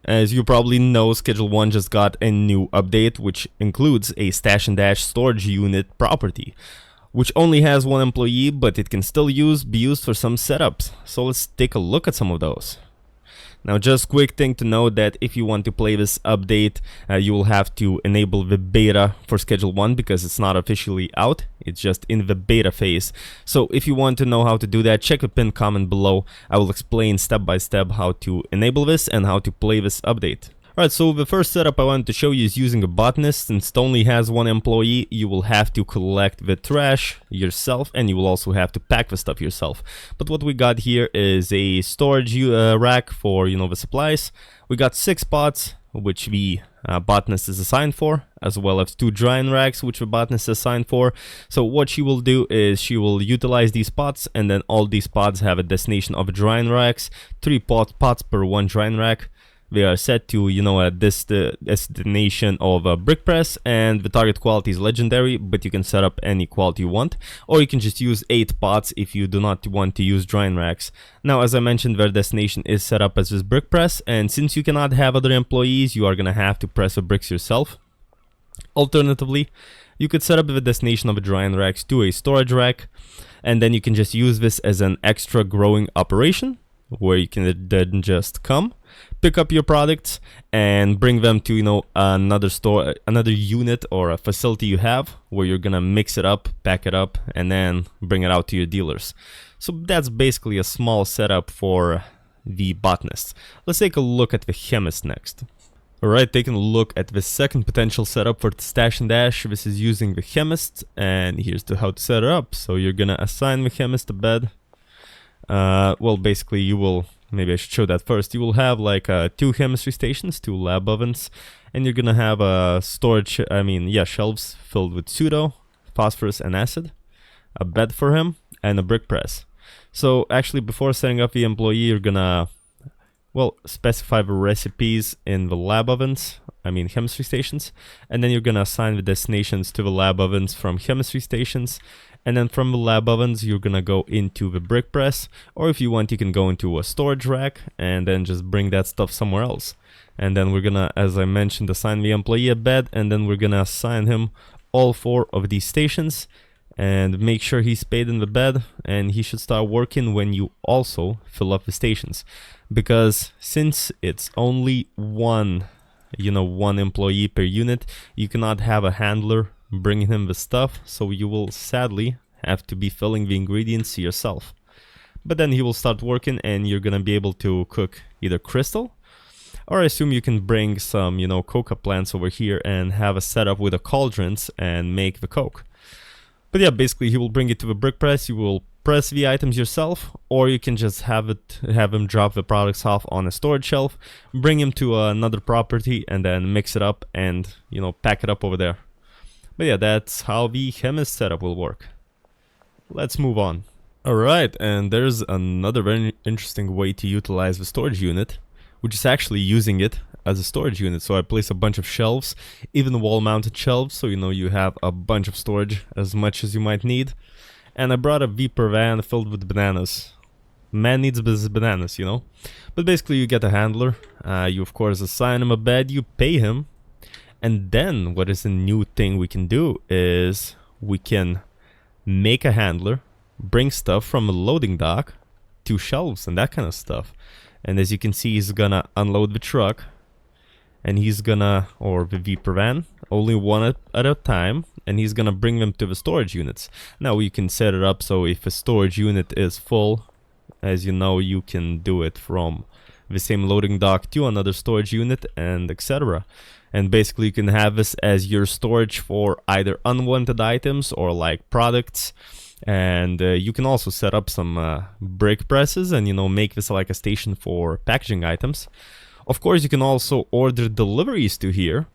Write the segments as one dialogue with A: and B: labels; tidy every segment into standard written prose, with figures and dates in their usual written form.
A: As you probably know, Schedule 1 just got a new update, which includes a Stash and Dash storage unit property, which only has one employee, but it can still be used for some setups. So let's take a look at some of those. Now, just quick thing to note that if you want to play this update, you will have to enable the beta for Schedule 1 because it's not officially out. It's just in the beta phase. So if you want to know how to do that, check the pinned comment below. I will explain step by step how to enable this and how to play this update. Alright, so the first setup I wanted to show you is using a Botanist. Since it only has one employee, you will have to collect the trash yourself, and you will also have to pack the stuff yourself. But what we got here is a storage rack for, the supplies. We got 6 pots, which the Botanist is assigned for, as well as 2 drying racks, which the Botanist is assigned for. So what she will do is she will utilize these pots, and then all these pots have a destination of drying racks, 3 pots per 1 drying rack. They are set to, a destination of a brick press, and the target quality is legendary, but you can set up any quality you want, or you can just use 8 pots if you do not want to use drying racks. Now, as I mentioned, their destination is set up as this brick press, and since you cannot have other employees, you are gonna have to press the bricks yourself. Alternatively, you could set up the destination of the drying racks to a storage rack, and then you can just use this as an extra growing operation, where you can then just come, pick up your products, and bring them to, another store, another unit or a facility you have, where you're gonna mix it up, pack it up, and then bring it out to your dealers. So that's basically a small setup for the Botanist. Let's take a look at the Chemist next. Alright, taking a look at the second potential setup for the Stash and Dash. This is using the Chemist, and here's how to set it up. So you're gonna assign the Chemist a bed. Well, basically you will, maybe I should show that first. You will have like 2 chemistry stations, 2 lab ovens, and you're gonna have a shelves filled with pseudo, phosphorus, and acid, a bed for him, and a brick press. So actually, before setting up the employee, you're gonna, specify the recipes in the lab ovens, chemistry stations, and then you're gonna assign the destinations to the lab ovens from chemistry stations. And then from the lab ovens, you're gonna go into the brick press, or if you want, you can go into a storage rack and then just bring that stuff somewhere else. And then we're gonna, as I mentioned, assign the employee a bed, and then we're gonna assign him all 4 of these stations and make sure he's paid in the bed, and he should start working when you also fill up the stations. Because since it's only one employee per unit, you cannot have a handler bringing him the stuff, so you will sadly have to be filling the ingredients yourself. But then he will start working, and you're gonna be able to cook either crystal, or I assume you can bring some, coca plants over here and have a setup with a cauldrons and make the coke. But yeah, basically he will bring it to the brick press, you will press the items yourself, or you can just have him drop the products off on a storage shelf, bring him to another property, and then mix it up and, pack it up over there. But yeah, that's how the Chemist setup will work. Let's move on. Alright, and there's another very interesting way to utilize the storage unit, which is actually using it as a storage unit. So I place a bunch of shelves, even wall-mounted shelves, so you have a bunch of storage, as much as you might need. And I brought a Viper van filled with bananas. Man needs bananas, But basically you get a handler, you of course assign him a bed, you pay him. And then what is a new thing we can do is we can make a handler, bring stuff from a loading dock to shelves and that kind of stuff. And as you can see, he's gonna unload the truck, and he's gonna, or the Viper van, only one at a time, and he's gonna bring them to the storage units. Now you can set it up so if a storage unit is full, as you know, you can do it from the same loading dock to another storage unit, and etc. And basically you can have this as your storage for either unwanted items or like products. And you can also set up some brick presses and make this like a station for packaging items. Of course, you can also order deliveries to here,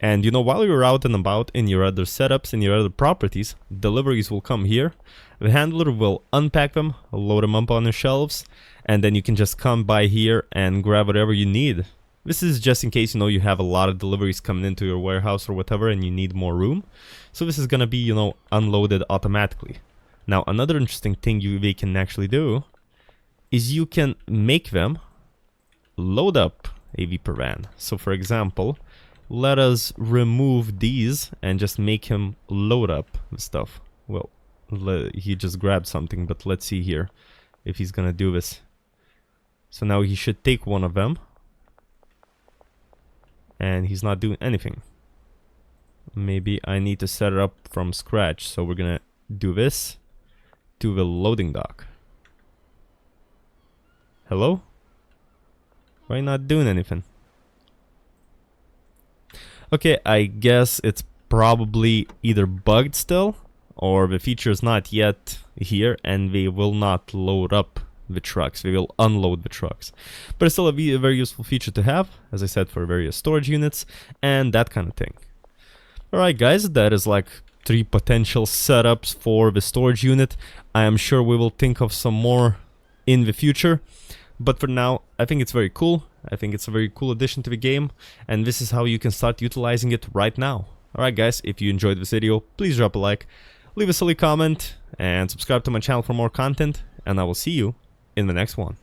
A: and while you're out and about in your other setups and your other properties, deliveries will come here. The handler will unpack them, load them up on your shelves, and then you can just come by here and grab whatever you need. This is just in case you have a lot of deliveries coming into your warehouse or whatever and you need more room. So this is gonna be unloaded automatically. Now another interesting thing they can actually do is you can make them load up AV per van. So for example, let us remove these and just make him load up the stuff. Well, he just grabbed something, but let's see here if he's gonna do this. So now he should take one of them, and he's not doing anything. Maybe I need to set it up from scratch. So we're gonna do this to the loading dock. Hello? Why not doing anything? Okay, I guess it's probably either bugged still, or the feature is not yet here and they will not load up the trucks. They will unload the trucks. But it's still a very useful feature to have, as I said, for various storage units and that kind of thing. Alright guys, that is like 3 potential setups for the storage unit. I am sure we will think of some more in the future. But for now, I think it's very cool. I think it's a very cool addition to the game. And this is how you can start utilizing it right now. Alright guys, if you enjoyed this video, please drop a like, leave a silly comment, and subscribe to my channel for more content. And I will see you in the next one.